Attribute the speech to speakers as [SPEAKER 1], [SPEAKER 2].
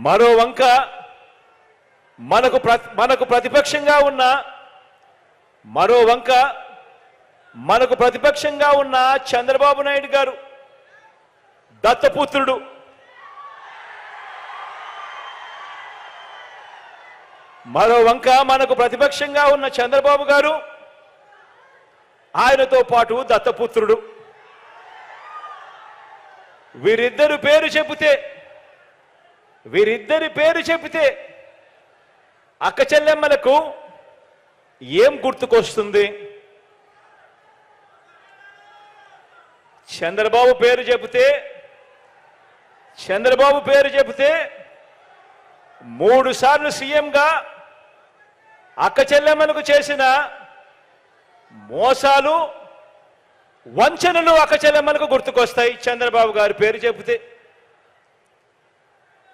[SPEAKER 1] మరో వంక మనకు ప్రతిపక్షంగా ఉన్న చంద్రబాబు నాయుడు గారు దత్తపుత్రుడు. మరో వంక మనకు ప్రతిపక్షంగా ఉన్న చంద్రబాబు గారు ఆయనతో పాటు దత్తపుత్రుడు. వీరిద్దరి పేరు చెబితే అక్క చెల్లెమ్మలకు ఏం గుర్తుకొస్తుంది? చంద్రబాబు పేరు చెబితే 3 సార్లు సీఎంగా అక్క చెల్లెమ్మలకు చేసిన మోసాలు వంచనలు అక్క చెల్లెమ్మలకు గుర్తుకొస్తాయి చంద్రబాబు గారి పేరు చెబితే.